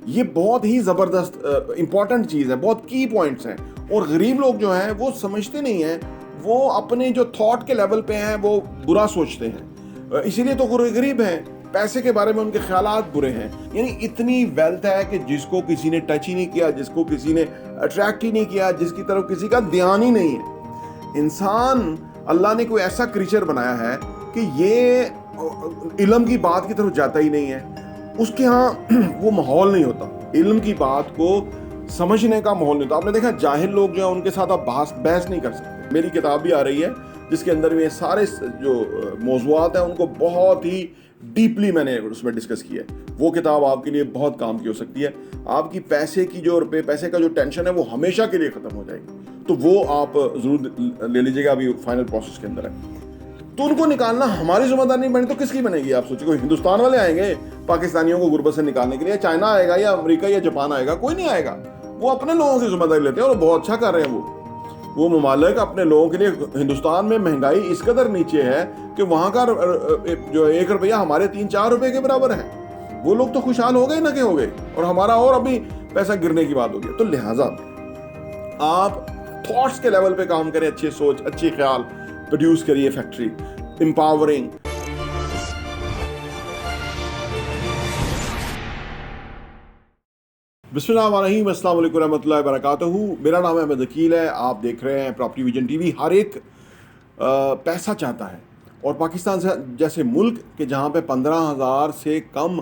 ये बहुत ही ज़बरदस्त इंपॉर्टेंट चीज़ है, बहुत की पॉइंट्स हैं। और गरीब लोग जो हैं वो समझते नहीं हैं, वो अपने जो थॉट के लेवल पे हैं वो बुरा सोचते हैं, इसीलिए तो गरीब हैं। पैसे के बारे में उनके ख्यालात बुरे हैं। यानी इतनी वेल्थ है कि जिसको किसी ने टच ही नहीं किया, जिसको किसी ने अट्रैक्ट ही नहीं किया, जिसकी तरफ किसी का ध्यान ही नहीं है। इंसान, अल्लाह ने कोई ऐसा क्रीचर बनाया है कि ये इल्म की बात की तरफ जाता ही नहीं है। उसके यहाँ वो माहौल नहीं होता, इल्म की बात को समझने का माहौल नहीं होता। आपने देखा जाहिल लोग जो है उनके साथ आप बहस नहीं कर सकते। मेरी किताब भी आ रही है जिसके अंदर में सारे जो मौज़ूआत हैं उनको बहुत ही डीपली मैंने उसमें डिस्कस किया है। वो किताब आपके लिए बहुत काम की हो सकती है। आपकी पैसे की जो पैसे का जो टेंशन है वो हमेशा के लिए ख़त्म हो जाएगी। तो वो आप ज़रूर ले लीजिएगा, अभी फाइनल प्रोसेस के अंदर है। तो उनको निकालना हमारी जिम्मेदारी नहीं बनी तो किसकी बनेगी? आप सोचिए, कोई हिंदुस्तान वाले आएंगे पाकिस्तानियों को गुर्बत से निकालने के लिए? चाइना आएगा या अमेरिका या जापान आएगा? कोई नहीं आएगा। वो अपने लोगों की जिम्मेदारी लेते हैं और बहुत अच्छा कर रहे हैं। वो ममालिक अपने लोगों के लिए, हिंदुस्तान में महंगाई इस कदर नीचे है कि वहाँ का जो 1 रुपया हमारे 3-4 रुपए के बराबर है। वो लोग तो खुशहाल हो गए ना के हो गए, और हमारा और अभी पैसा गिरने की बात होगी। तो लिहाजा आप थॉट्स के लेवल पे काम करें, अच्छी सोच, अच्छी ख्याल प्रोड्यूस करिए, फैक्ट्री एम्पावरिंग। बिस्मिल्लाहिर्रहमानिर्रहीम, अस्सलाम वालेकुम रहमतुल्लाहि व बरकातहू। मेरा नाम अहमद अकील है। आप देख रहे हैं प्रॉपर्टी विजन टीवी। हर एक पैसा चाहता है, और पाकिस्तान से जैसे मुल्क के जहाँ पे 15,000 से कम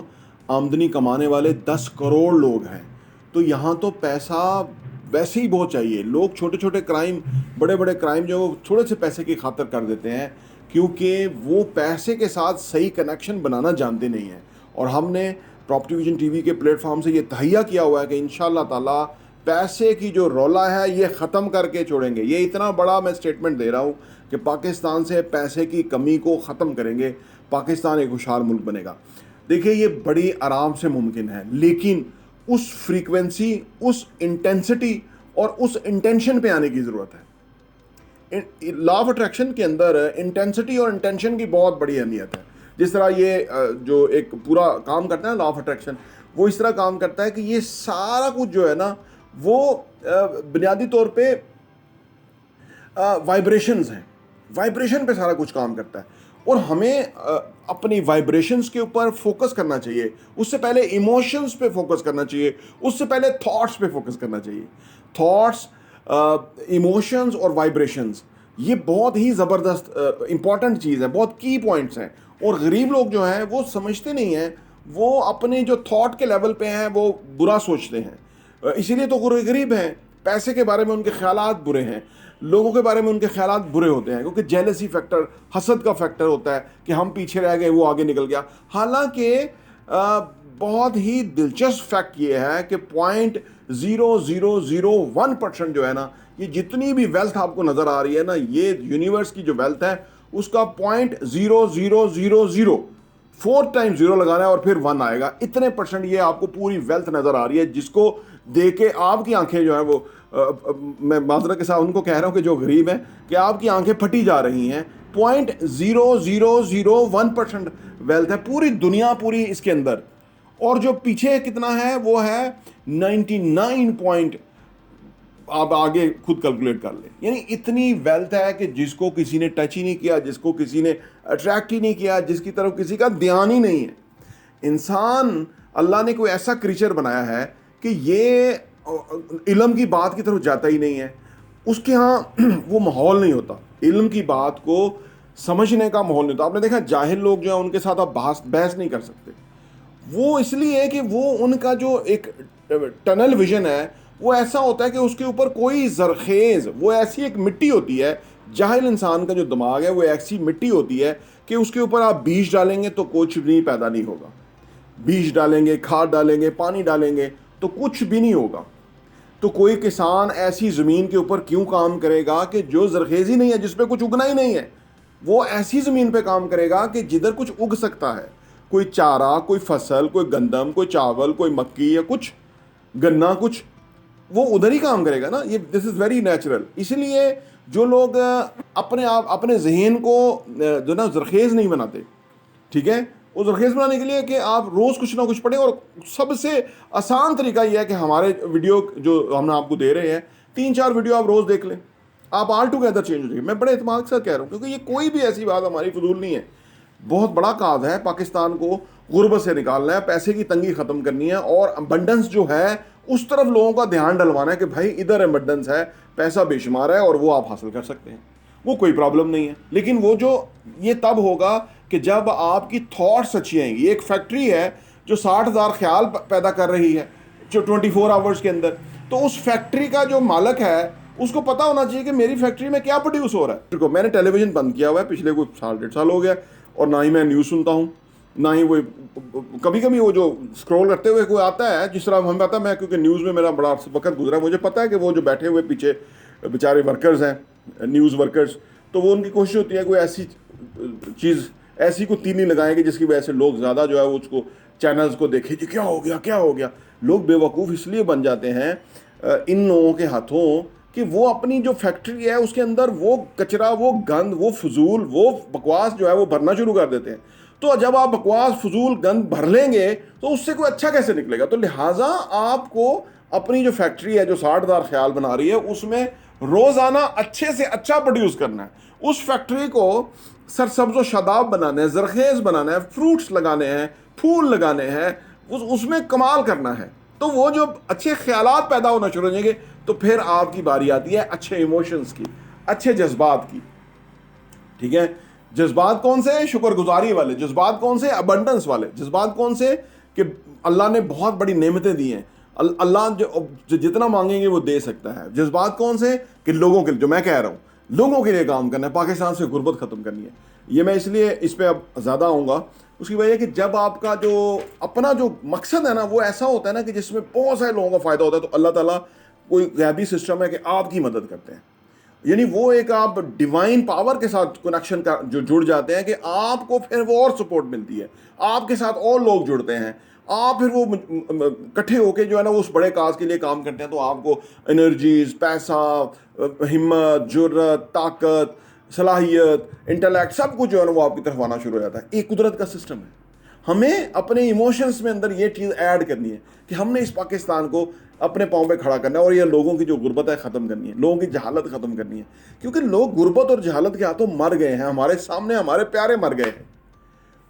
आमदनी कमाने वाले 10 करोड़ लोग हैं, तो यहाँ तो पैसा वैसे ही बहुत चाहिए। लोग छोटे छोटे क्राइम, बड़े बड़े क्राइम जो थोड़े से पैसे की खातिर कर देते हैं, क्योंकि वो पैसे के साथ सही कनेक्शन बनाना जानते नहीं हैं। और हमने प्रॉपर्टी विजन टीवी के प्लेटफॉर्म से ये तहैया किया हुआ है कि इंशाअल्लाह ताला पैसे की जो रौला है ये ख़त्म करके छोड़ेंगे। ये इतना बड़ा मैं स्टेटमेंट दे रहा हूँ कि पाकिस्तान से पैसे की कमी को ख़त्म करेंगे, पाकिस्तान एक खुशहाल मुल्क बनेगा। देखिए, ये बड़ी आराम से मुमकिन है, लेकिन उस फ्रीक्वेंसी, उस इंटेंसिटी और उस इंटेंशन पे आने की ज़रूरत है। लॉ ऑफ अट्रैक्शन के अंदर इंटेंसिटी और इंटेंशन की बहुत बड़ी अहमियत है। जिस तरह ये जो एक पूरा काम करता है लॉ ऑफ अट्रैक्शन, वो इस तरह काम करता है कि ये सारा कुछ जो है ना, वो बुनियादी तौर पे वाइब्रेशंस हैं। वाइब्रेशन पे सारा कुछ काम करता है, और हमें अपनी वाइब्रेशंस के ऊपर फोकस करना चाहिए। उससे पहले इमोशंस पे फोकस करना चाहिए, उससे पहले थॉट्स पे फोकस करना चाहिए। थॉट्स, इमोशंस और वाइब्रेशंस, ये बहुत ही ज़बरदस्त इंपॉर्टेंट चीज़ है, बहुत की पॉइंट्स हैं। और गरीब लोग जो हैं वो समझते नहीं हैं, वो अपने जो थॉट के लेवल पे हैं वो बुरा सोचते हैं, इसीलिए तो गरीब हैं। पैसे के बारे में उनके ख्यालात बुरे हैं, लोगों के बारे में उनके ख्यालात बुरे होते हैं, क्योंकि जेलसी फैक्टर, हसद का फैक्टर होता है कि हम पीछे रह गए, वो आगे निकल गया। हालांकि बहुत ही दिलचस्प फैक्ट ये है कि 0.0001% जो है ना, ये जितनी भी वेल्थ आपको नज़र आ रही है ना, ये यूनिवर्स की जो वेल्थ है उसका 0.0000 4 टाइम 0 लगाना है और फिर 1 आएगा। इतने % ये आपको पूरी वेल्थ नज़र आ रही है, जिसको देख के आपकी आंखें जो है वो मैं माजरत के साथ उनको कह रहा हूँ कि जो गरीब हैं, कि आपकी आंखें फटी जा रही हैं। 0.0001% वेल्थ है पूरी दुनिया, पूरी इसके अंदर। और जो पीछे कितना है वो है 99 आप आगे खुद कैलकुलेट कर ले। यानी इतनी वेल्थ है कि जिसको किसी ने टच ही नहीं किया, जिसको किसी ने अट्रैक्ट ही नहीं किया, जिसकी तरफ किसी का ध्यान ही नहीं है। इंसान, अल्लाह ने कोई ऐसा क्रीचर बनाया है कि ये इल्म की बात की तरफ जाता ही नहीं है। उसके यहाँ वो माहौल नहीं होता, इल्म की बात को समझने का माहौल नहीं होता। आपने देखा जाहिल लोग जो है उनके साथ आप बहस नहीं कर सकते। वो इसलिए कि वो उनका जो एक टनल विजन है वो ऐसा होता है कि उसके ऊपर कोई जरखेज़, वो ऐसी एक मिट्टी होती है, जाहिल इंसान का जो दिमाग है वो ऐसी मिट्टी होती है कि उसके ऊपर आप बीज डालेंगे तो कुछ भी पैदा नहीं होगा। बीज डालेंगे, खाद डालेंगे, पानी डालेंगे तो कुछ भी नहीं होगा। तो कोई किसान ऐसी ज़मीन के ऊपर क्यों काम करेगा कि जो जरखेज़ ही नहीं है, जिस पे कुछ उगना ही नहीं है? वो ऐसी ज़मीन पे काम करेगा कि जिधर कुछ उग सकता है, कोई चारा, कोई फसल, कोई गंदम, कोई चावल, कोई मक्की या कुछ गन्ना, कुछ वो उधर ही काम करेगा ना। ये दिस इज़ वेरी नेचुरल। इसलिए जो लोग अपने आप अपने जहन को जो ना जरखेज़ नहीं बनाते, ठीक है, वो जरखेज़ बनाने के लिए कि आप रोज़ कुछ ना कुछ पढ़ें। और सबसे आसान तरीका यह है कि हमारे वीडियो जो हम आपको दे रहे हैं, 3-4 वीडियो आप रोज़ देख लें, आप ऑल टुगेदर चेंज हो जाएंगे। मैं बड़े इत्मीनान के साथ कह रहा हूँ, क्योंकि ये कोई भी ऐसी बात हमारी फजूल नहीं है। बहुत बड़ा काज है पाकिस्तान को गुर्बत से निकालना है, पैसे की तंगी ख़त्म करनी है, और अबंडेंस जो है उस तरफ लोगों का ध्यान डलवाना है कि भाई इधर अबंडेंस है, पैसा बेशुमार है और वो आप हासिल कर सकते हैं, वो कोई प्रॉब्लम नहीं है। लेकिन वो जो ये तब होगा कि जब आपकी थॉट्स अच्छी आएंगी। एक फैक्ट्री है जो 60,000 ख्याल पैदा कर रही है जो 24 आवर्स के अंदर, तो उस फैक्ट्री का जो मालिक है उसको पता होना चाहिए कि मेरी फैक्ट्री में क्या प्रोड्यूस हो रहा है। मैंने टेलीविज़न बंद किया हुआ है पिछले कोई 1.5 साल हो गया, और ना ही मैं न्यूज़ सुनता हूँ, ना ही वो कभी कभी वो जो स्क्रॉल करते हुए कोई आता है, जिस तरह हमें पता, मैं क्योंकि न्यूज़ में मेरा बड़ा वक्त गुजरा, मुझे पता है कि वो जो बैठे हुए पीछे बेचारे वर्कर्स हैं, न्यूज़ वर्कर्स, तो वो उनकी कोशिश होती है कोई ऐसी चीज़, ऐसी को तीनी लगाएंगे जिसकी वजह से लोग ज़्यादा जो है उसको चैनल्स को देखें कि क्या हो गया क्या हो गया। लोग बेवकूफ़ इसलिए बन जाते हैं इन लोगों के हाथों कि वो अपनी जो फैक्ट्री है उसके अंदर वो कचरा, वो गंद, वो फजूल, वो बकवास जो है वो भरना शुरू कर देते हैं। तो जब आप बकवास, फजूल, गंद भर लेंगे तो उससे कोई अच्छा कैसे निकलेगा। तो लिहाजा आपको अपनी जो फैक्ट्री है जो 60,000 ख्याल बना रही है उसमें रोज़ाना अच्छे से अच्छा प्रोड्यूस करना है। उस फैक्ट्री को सरसब्ज़ व शादाब बनाना है, जरखेज़ बनाना है, फ्रूट्स लगाने हैं, फूल लगाने हैं, उसमें कमाल करना है। तो वो जो अच्छे ख्यालात पैदा होना शुरू हो जाएंगे तो फिर आपकी बारी आती है अच्छे इमोशंस की, अच्छे जज्बात की। ठीक है, जज्बात कौन से? शुक्रगुजारी वाले। जज्बात कौन से? अबंडेंस वाले। जज्बात कौन से? कि अल्लाह ने बहुत बड़ी नेमतें दी हैं, अल्लाह जो जितना मांगेंगे वो दे सकता है। जज्बात कौन से? कि लोगों के लिए, जो मैं कह रहा हूँ, लोगों के लिए काम करना है, पाकिस्तान से गुर्बत ख़त्म करनी है। ये मैं इसलिए इस पर अब ज़्यादा आऊँगा, उसकी वजह कि जब आपका जो अपना जो मकसद है ना वो ऐसा होता है ना कि जिसमें बहुत सारे लोगों का फ़ायदा होता है, तो अल्लाह ताला कोई गैबी सिस्टम है कि आपकी मदद करते हैं। यानी वो एक आप डिवाइन पावर के साथ कनेक्शन का जो जुड़ जाते हैं कि आपको फिर वो और सपोर्ट मिलती है, आपके साथ और लोग जुड़ते हैं, आप फिर वो इकट्ठे होके जो है ना उस बड़े काज के लिए काम करते हैं। तो आपको एनर्जीज, पैसा, हिम्मत, जुर्रत, ताकत, सलाहियत, इंटेलेक्ट, सब कुछ जो है ना वो आपकी तरफ आना शुरू हो जाता है। एक कुदरत का सिस्टम है। हमें अपने इमोशंस में अंदर ये चीज़ ऐड करनी है कि हमने इस पाकिस्तान को अपने पाँव पे खड़ा करना है, और ये लोगों की जो गुर्बत है ख़त्म करनी है, लोगों की जहालत ख़त्म करनी है। क्योंकि लोग गुर्बत और जहालत के हाथों मर गए हैं, हमारे सामने हमारे प्यारे मर गए हैं।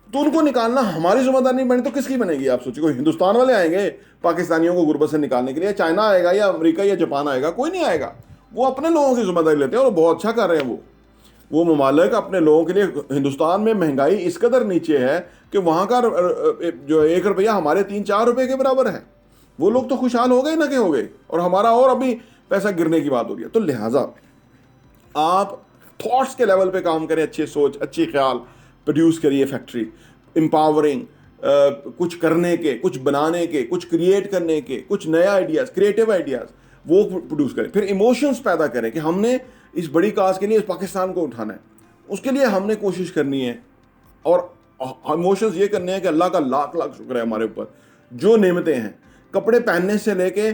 तो उनको निकालना हमारी जिम्मेदारी नहीं बनी तो किसकी बनेगी? आप सोचिए, कोई हिंदुस्तान वाले आएंगे पाकिस्तानियों को गुर्बत से निकालने के लिए? चाइना आएगा या अमेरिका या जापान आएगा? कोई नहीं आएगा। वो अपने लोगों की जिम्मेदारी लेते हैं और बहुत अच्छा कर रहे हैं। वो ममालिक अपने लोगों के लिए, हिंदुस्तान में महंगाई इस कदर नीचे है कि वहाँ का जो 1 रुपया हमारे 3-4 रुपये के बराबर है। वो लोग तो खुशहाल हो गए ना कि हो गए, और हमारा और अभी पैसा गिरने की बात हो रही है। तो लिहाजा आप थॉट्स के लेवल पे काम करें, अच्छी सोच, अच्छी ख्याल प्रोड्यूस करिए, फैक्ट्री एम्पावरिंग, कुछ करने के, कुछ बनाने के, कुछ क्रिएट करने के, कुछ नया आइडियाज़, क्रिएटिव आइडियाज़ वो प्रोड्यूस करें। फिर इमोशंस पैदा करें कि हमने इस बड़ी काज के लिए इस पाकिस्तान को उठाना है, उसके लिए हमने कोशिश करनी है। और इमोशंस ये करने हैं कि अल्लाह का लाख लाख शुक्र है हमारे ऊपर जो नेमतें हैं, कपड़े पहनने से लेके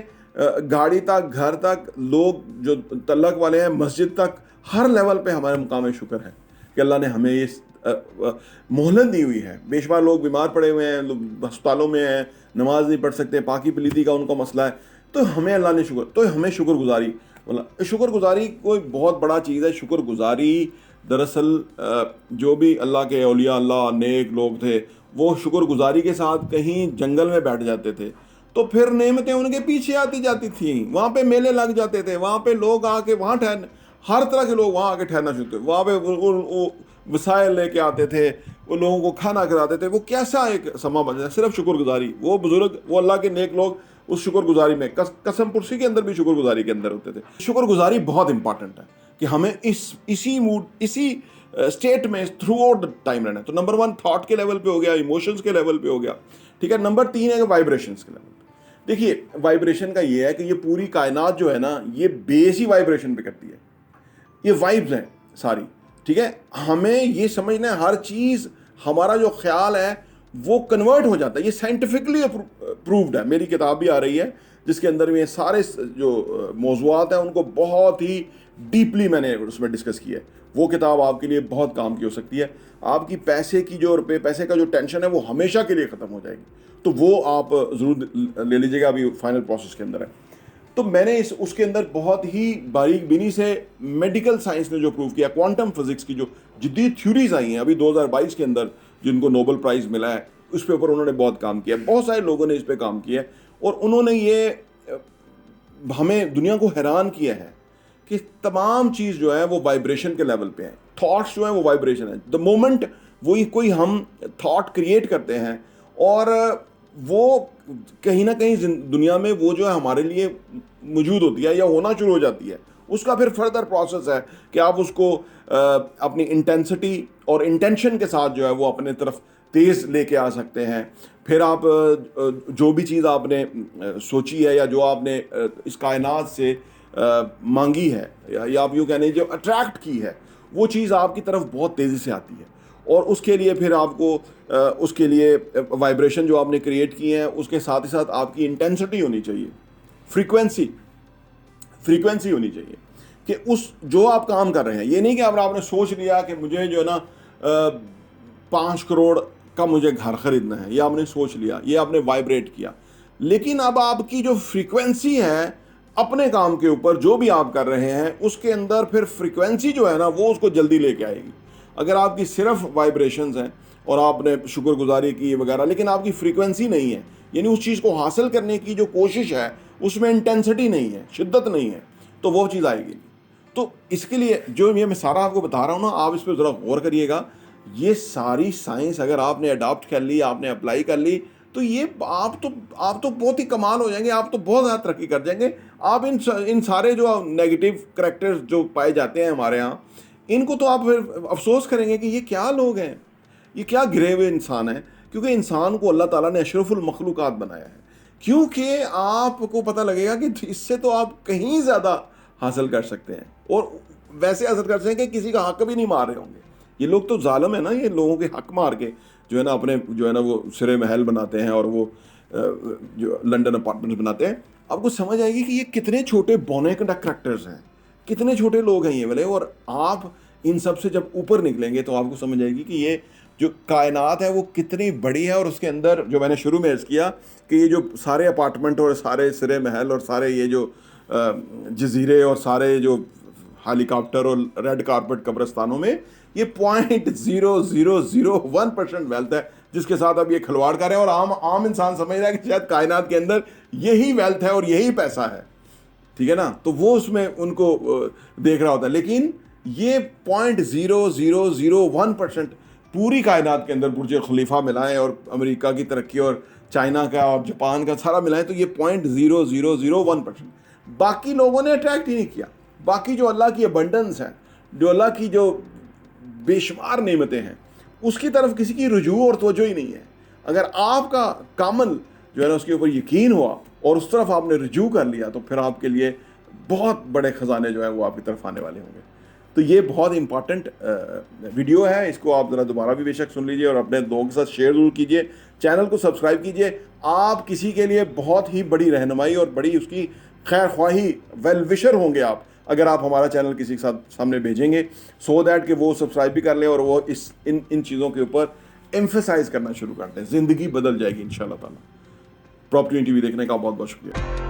गाड़ी तक, घर तक, लोग जो तल्लक वाले हैं, मस्जिद तक, हर लेवल पे हमारे मुकाम शुक्र है कि अल्लाह ने हमें ये मोहलत दी हुई है। बेशुमार लोग बीमार पड़े हुए हैं, अस्पतालों में हैं, नमाज नहीं पढ़ सकते, पाकी पलीती का उनका मसला है। तो हमें अल्लाह ने शुक्र, तो हमें शुक्रगुजारी, मतलब शुक्रगुजारी कोई बहुत बड़ा चीज़ है। शुक्रगुजारी दरअसल जो भी अल्लाह के औलिया, अल्लाह नेक लोग थे, वो शुक्रगुजारी के साथ कहीं जंगल में बैठ जाते थे तो फिर नेमतें उनके पीछे आती जाती थी। वहाँ पे मेले लग जाते थे, वहाँ पे लोग आके वहाँ ठहरने, हर तरह के लोग वहाँ आके ठहरना शुरू थे। वहाँ पे वो वसाइल लेके आते थे, वो लोगों को खाना खिलाते थे। वो कैसा एक समा बन जाए, सिर्फ शुक्रगुजारी। वो बुजुर्ग, वो अल्लाह के नेक लोग उस शुक्रगुजारी में, कसम पुरसी के अंदर भी शुक्रगुजारी के अंदर होते थे। शुक्रगुजारी बहुत इंपॉर्टेंट है कि हमें इसी मूड, इसी स्टेट में थ्रू आउट द टाइम रहना है। तो नंबर 1 थॉट के लेवल पे हो गया, इमोशंस के लेवल पे हो गया, ठीक है। नंबर 3 है वाइब्रेशंस के लेवल पे। देखिए वाइब्रेशन का ये है कि ये पूरी कायनात जो है ना, ये बेस ही वाइब्रेशन पे करती है। ये वाइब्स हैं सारी, ठीक है। हमें ये समझना है हर चीज़, हमारा जो ख्याल है वो कन्वर्ट हो जाता है। ये साइंटिफिकली प्रूव्ड है। मेरी किताब भी आ रही है जिसके अंदर ये सारे जो मौज़ूआत हैं उनको बहुत ही डीपली मैंने उसमें डिस्कस किया है। वो किताब आपके लिए बहुत काम की हो सकती है। आपकी पैसे की जो पैसे का जो टेंशन है वो हमेशा के लिए ख़त्म हो जाएगी। तो वो आप ज़रूर ले लीजिएगा, अभी फाइनल प्रोसेस के अंदर है। तो मैंने उसके अंदर बहुत ही बारीक बीनी से मेडिकल साइंस ने जो प्रूव किया, क्वांटम फिजिक्स की जो जदीद थ्योरीज आई हैं अभी 2022 के अंदर जिनको नोबेल प्राइज़ मिला है, उस पे ऊपर उन्होंने बहुत काम किया। बहुत सारे लोगों ने इस पे काम किया और उन्होंने ये हमें दुनिया को हैरान किया है कि तमाम चीज़ जो है वो वाइब्रेशन के लेवल पे है। थॉट्स जो है वो वाइब्रेशन है। द मोमेंट वही कोई हम थॉट क्रिएट करते हैं और वो कहीं ना कहीं दुनिया में वो जो है हमारे लिए मौजूद होती है या होना शुरू हो जाती है, उसका फिर फर्दर प्रोसेस है कि आप उसको अपनी इंटेंसिटी और इंटेंशन के साथ जो है वो अपने तरफ तेज़ लेके आ सकते हैं। फिर आप जो भी चीज़ आपने सोची है या जो आपने इस कायनात से मांगी है या आप यूँ कहने जो अट्रैक्ट की है, वो चीज़ आपकी तरफ बहुत तेज़ी से आती है। और उसके लिए फिर आपको उसके लिए वाइब्रेशन जो आपने क्रिएट की है उसके साथ ही साथ आपकी इंटेंसिटी होनी चाहिए, फ्रीक्वेंसी होनी चाहिए कि उस जो आप काम कर रहे हैं। ये नहीं कि आपने सोच लिया कि मुझे जो है ना 5 करोड़ का मुझे घर खरीदना है, ये आपने सोच लिया, ये आपने वाइब्रेट किया, लेकिन अब आपकी जो फ्रीक्वेंसी है अपने काम के ऊपर जो भी आप कर रहे हैं उसके अंदर फिर फ्रीक्वेंसी जो है ना वो उसको जल्दी लेके आएगी। अगर आपकी सिर्फ वाइब्रेशंस हैं और आपने शुक्रगुजारी की वगैरह, लेकिन आपकी फ्रीक्वेंसी नहीं है, यानी उस चीज़ को हासिल करने की जो कोशिश है उसमें इंटेंसिटी नहीं है, शिद्दत नहीं है, तो वो चीज़ आएगी। तो इसके लिए जो मैं सारा आपको बता रहा हूँ ना, आप इस पर ज़रा गौर करिएगा। ये सारी साइंस अगर आपने अडॉप्ट कर ली, आपने अप्लाई कर ली, तो ये आप तो बहुत ही कमाल हो जाएंगे, आप तो बहुत ज़्यादा तरक्की कर जाएंगे। आप इन सारे जो नेगेटिव करैक्टर्स जो पाए जाते हैं हमारे यहाँ, इनको तो आप फिर अफसोस करेंगे कि ये क्या लोग हैं, ये क्या गिरे हुए इंसान हैं। क्योंकि इंसान को अल्लाह ताला ने अशरफुल मखलूकात बनाया है, क्योंकि आपको पता लगेगा कि इससे तो आप कहीं ज़्यादा हासिल कर सकते हैं और वैसे हासिल कर सकते हैं कि किसी का हक भी नहीं मार रहे होंगे। ये लोग तो जालिम है ना, ये लोगों के हक मार के जो है ना अपने जो है ना वो सिरे महल बनाते हैं और वो जो लंदन अपार्टमेंट बनाते हैं। आपको समझ आएगी कि ये कितने छोटे बौने करैक्टर्स हैं, कितने छोटे लोग हैं ये वाले। और आप इन सब से जब ऊपर निकलेंगे तो आपको समझ आएगी कि ये जो कायनात है वो कितनी बड़ी है। और उसके अंदर जो मैंने शुरू में अर्ज़ किया कि ये जो सारे अपार्टमेंट और सारे सिरे महल और सारे ये जो जजीरे और सारे जो हेलीकॉप्टर और रेड कारपेट कब्रिस्तानों में, ये 0.0001% वेल्थ है जिसके साथ अब ये खिलवाड़ कर रहे हैं। और आम इंसान समझ रहा है कि शायद कायनात के अंदर यही वेल्थ है और यही पैसा है, ठीक है ना। तो वो उसमें उनको देख रहा होता है, लेकिन ये 0.0001% पूरी कायनात के अंदर बुर्ज खलीफा मिलाएं और अमेरिका की तरक्की और चाइना का और जापान का सारा मिलाएं तो ये 0.0001%। बाकी लोगों ने अट्रैक्ट ही नहीं किया। बाकी जो अल्लाह की अबंडेंस है, जो अल्लाह की जो बेशुमार नेमतें हैं, उसकी तरफ किसी की रुजू और तवज्जो ही नहीं है। अगर आपका कामल जो है ना उसके ऊपर यकीन हुआ और उस तरफ आपने रुजू कर लिया तो फिर आपके लिए बहुत बड़े ख़जाने जो है वो आपकी तरफ आने वाले होंगे। तो ये बहुत इंपॉर्टेंट वीडियो है, इसको आप ज़रा दोबारा भी बेशक सुन लीजिए और अपने लोगों के साथ शेयर ज़रूर कीजिए। चैनल को सब्सक्राइब कीजिए। आप किसी के लिए बहुत ही बड़ी रहनुमाई और बड़ी उसकी खैर ख्वाही वेल विशर होंगे आप अगर आप हमारा चैनल किसी के साथ सामने भेजेंगे, सो दैट कि वो सब्सक्राइब भी कर लें और वो इन चीज़ों के ऊपर एम्फेसाइज करना शुरू कर दें। ज़िंदगी बदल जाएगी इंशाल्लाह ताला। प्रॉपर्टी टीवी देखने का बहुत बहुत शुक्रिया।